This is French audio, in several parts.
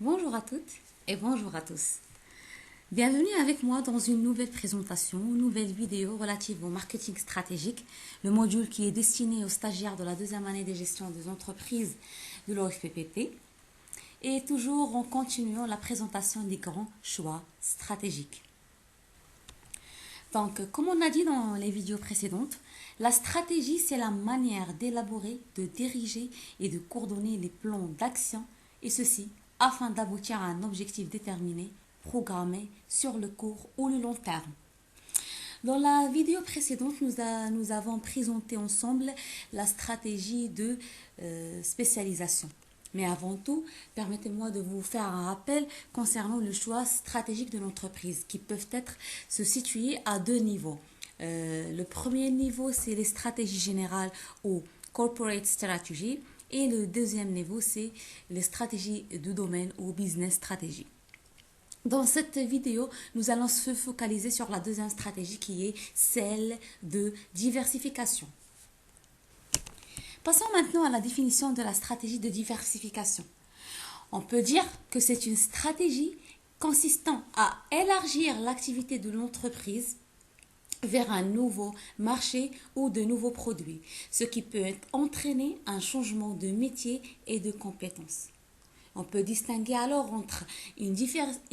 Bonjour à toutes et bonjour à tous. Bienvenue avec moi dans une nouvelle présentation, une nouvelle vidéo relative au marketing stratégique, le module qui est destiné aux stagiaires de la deuxième année de gestion des entreprises de l'OFPPT. Et toujours en continuant la présentation des grands choix stratégiques. Donc, comme on a dit dans les vidéos précédentes, la stratégie, c'est la manière d'élaborer, de diriger et de coordonner les plans d'action, et ceci afin d'aboutir à un objectif déterminé, programmé sur le court ou le long terme. Dans la vidéo précédente, nous avons présenté ensemble la stratégie de spécialisation. Mais avant tout, permettez-moi de vous faire un rappel concernant le choix stratégique de l'entreprise qui peuvent être se situer à deux niveaux. Le premier niveau, c'est les stratégies générales ou corporate strategy, et le deuxième niveau, c'est les stratégies de domaine ou business strategy. Dans cette vidéo, nous allons se focaliser sur la deuxième stratégie qui est celle de diversification. Passons maintenant à la définition de la stratégie de diversification. On peut dire que c'est une stratégie consistant à élargir l'activité de l'entreprise vers un nouveau marché ou de nouveaux produits, ce qui peut entraîner un changement de métier et de compétences. On peut distinguer alors entre une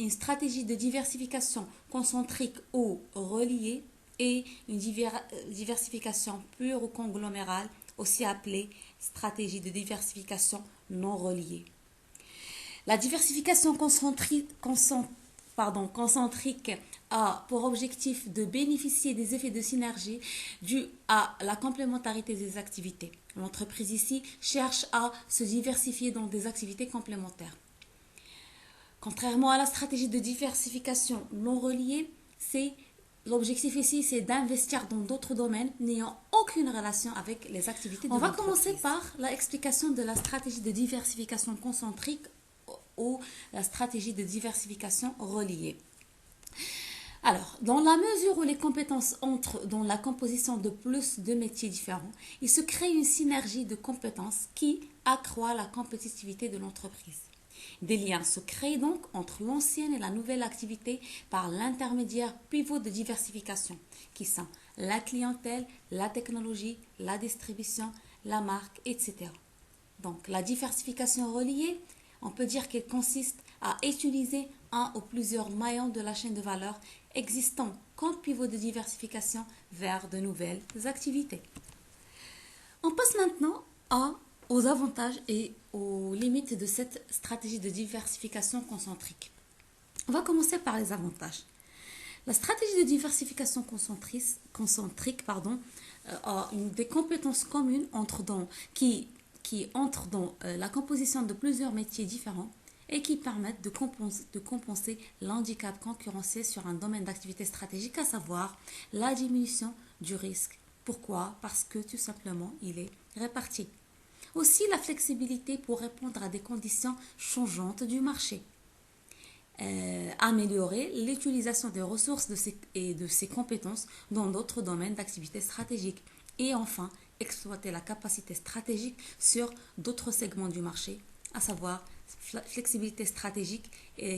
stratégie de diversification concentrique ou reliée et une diversification pure ou conglomérale, aussi appelée stratégie de diversification non reliée. La diversification concentrique a pour objectif de bénéficier des effets de synergie dus à la complémentarité des activités. L'entreprise ici cherche à se diversifier dans des activités complémentaires. Contrairement à la stratégie de diversification non reliée, l'objectif ici, c'est d'investir dans d'autres domaines n'ayant aucune relation avec les activités de l'entreprise. On va commencer par l'explication de la stratégie de diversification concentrique ou la stratégie de diversification reliée. Alors, dans la mesure où les compétences entrent dans la composition de plus de métiers différents, il se crée une synergie de compétences qui accroît la compétitivité de l'entreprise. Des liens se créent donc entre l'ancienne et la nouvelle activité par l'intermédiaire pivot de diversification, qui sont la clientèle, la technologie, la distribution, la marque, etc. Donc, la diversification reliée, on peut dire qu'elle consiste à utiliser un ou plusieurs maillons de la chaîne de valeur existants comme pivot de diversification vers de nouvelles activités. On passe maintenant aux avantages et aux limites de cette stratégie de diversification concentrique. On va commencer par les avantages. La stratégie de diversification concentrique a des compétences communes qui entrent dans la composition de plusieurs métiers différents et qui permettent de compenser l'handicap concurrentiel sur un domaine d'activité stratégique, à savoir la diminution du risque. Pourquoi? Parce que tout simplement, il est réparti. Aussi, la flexibilité pour répondre à des conditions changeantes du marché. Améliorer l'utilisation des ressources et de ses compétences dans d'autres domaines d'activité stratégique. Et enfin, exploiter la capacité stratégique sur d'autres segments du marché, à savoir flexibilité stratégique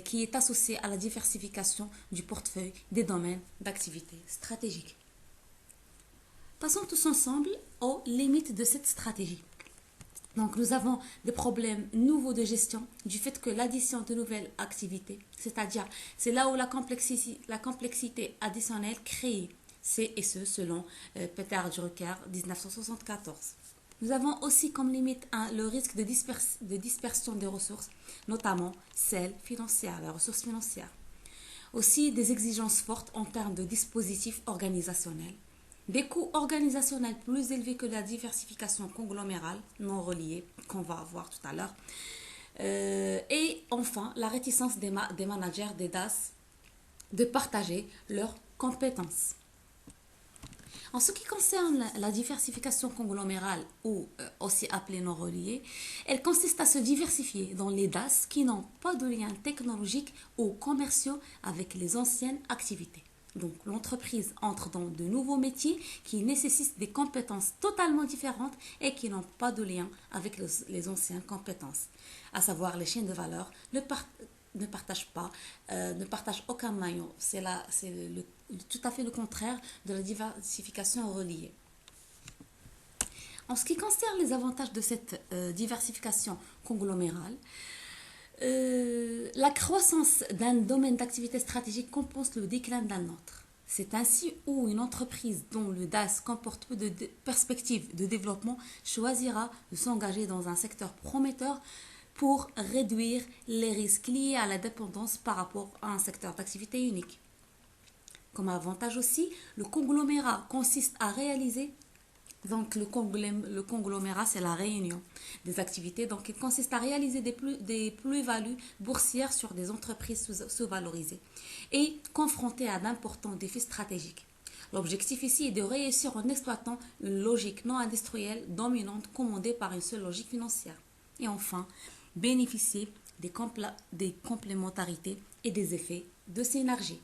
qui est associée à la diversification du portefeuille des domaines d'activité stratégique. Passons tous ensemble aux limites de cette stratégie. Donc, nous avons des problèmes nouveaux de gestion du fait que l'addition de nouvelles activités, c'est-à-dire c'est là où la complexité additionnelle créée, c'est et ce selon Peter Drucker 1974. Nous avons aussi comme limite le risque de dispersion des ressources, notamment celles financières, les ressources financières. Aussi des exigences fortes en termes de dispositifs organisationnels. Des coûts organisationnels plus élevés que la diversification conglomérale non reliée qu'on va voir tout à l'heure. Et enfin, la réticence des managers des DAS de partager leurs compétences. En ce qui concerne la diversification conglomérale ou aussi appelée non reliée, elle consiste à se diversifier dans les DAS qui n'ont pas de lien technologique ou commerciaux avec les anciennes activités. Donc l'entreprise entre dans de nouveaux métiers qui nécessitent des compétences totalement différentes et qui n'ont pas de lien avec les anciennes compétences. À savoir les chaînes de valeur ne partagent pas, ne partagent aucun maillon. C'est tout à fait le contraire de la diversification reliée. En ce qui concerne les avantages de cette diversification conglomérale, la croissance d'un domaine d'activité stratégique compense le déclin d'un autre. C'est ainsi où une entreprise dont le DAS comporte peu de perspectives de développement choisira de s'engager dans un secteur prometteur pour réduire les risques liés à la dépendance par rapport à un secteur d'activité unique. Comme avantage aussi, le conglomérat consiste à réaliser donc le conglomérat, c'est la réunion des activités. Donc il consiste à réaliser des plus-values boursières sur des entreprises sous-valorisées et confrontées à d'importants défis stratégiques. L'objectif ici est de réussir en exploitant une logique non industrielle dominante commandée par une seule logique financière. Et enfin, bénéficier des complémentarités et des effets de synergie.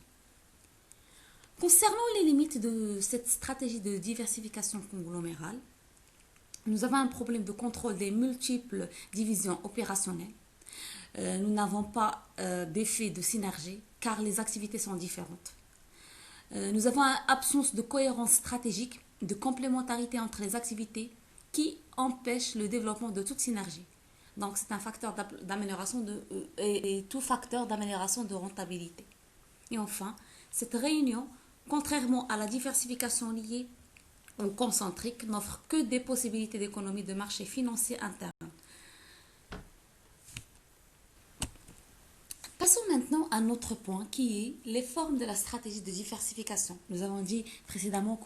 Concernant les limites de cette stratégie de diversification conglomérale, nous avons un problème de contrôle des multiples divisions opérationnelles. Nous n'avons pas d'effet de synergie car les activités sont différentes. Nous avons une absence de cohérence stratégique, de complémentarité entre les activités qui empêche le développement de toute synergie. Donc c'est un facteur d'amélioration et tout facteur d'amélioration de rentabilité. Et enfin, cette réunion, contrairement à la diversification liée au concentrique, n'offre que des possibilités d'économie de marché financier interne. Passons maintenant à un autre point qui est les formes de la stratégie de diversification. Nous avons dit précédemment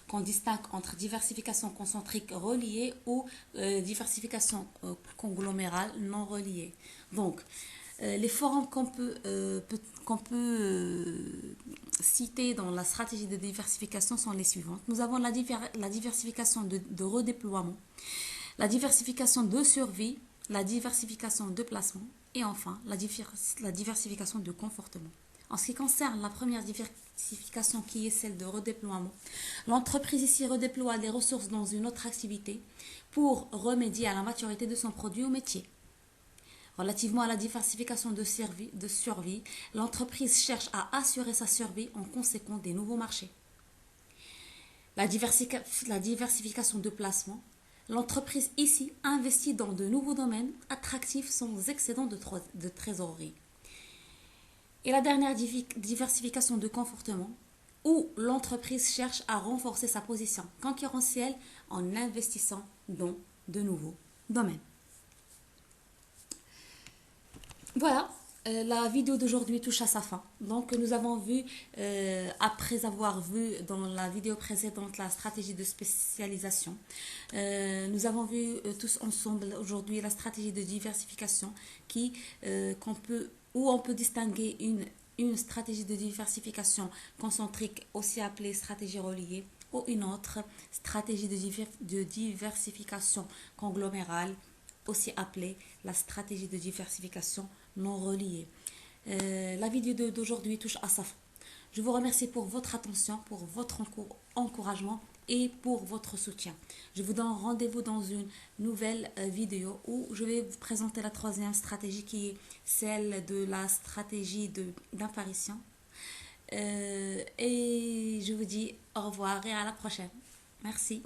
qu'on distingue entre diversification concentrique reliée ou diversification conglomérale non reliée. Donc, les formes qu'on peut citer dans la stratégie de diversification sont les suivantes. Nous avons la diversification de redéploiement, la diversification de survie, la diversification de placement et enfin la diversification de confortement. En ce qui concerne la première diversification qui est celle de redéploiement, l'entreprise ici redéploie les ressources dans une autre activité pour remédier à la maturité de son produit ou métier. Relativement à la diversification de survie, l'entreprise cherche à assurer sa survie en conséquence des nouveaux marchés. La diversification de placement, l'entreprise ici investit dans de nouveaux domaines attractifs sans excédent de trésorerie. Et la dernière diversification de confortement, où l'entreprise cherche à renforcer sa position concurrentielle en investissant dans de nouveaux domaines. Voilà, la vidéo d'aujourd'hui touche à sa fin. Donc nous avons vu, après avoir vu dans la vidéo précédente la stratégie de spécialisation, nous avons vu tous ensemble aujourd'hui la stratégie de diversification où on peut distinguer une stratégie de diversification concentrique, aussi appelée stratégie reliée, ou une autre stratégie de diversification conglomérale, aussi appelée la stratégie de diversification non reliée. La vidéo d'aujourd'hui touche à sa fin. Je vous remercie pour votre attention, pour votre encouragement et pour votre soutien. Je vous donne rendez-vous dans une nouvelle vidéo où je vais vous présenter la troisième stratégie qui est celle de la stratégie d'apparition. Et je vous dis au revoir et à la prochaine. Merci.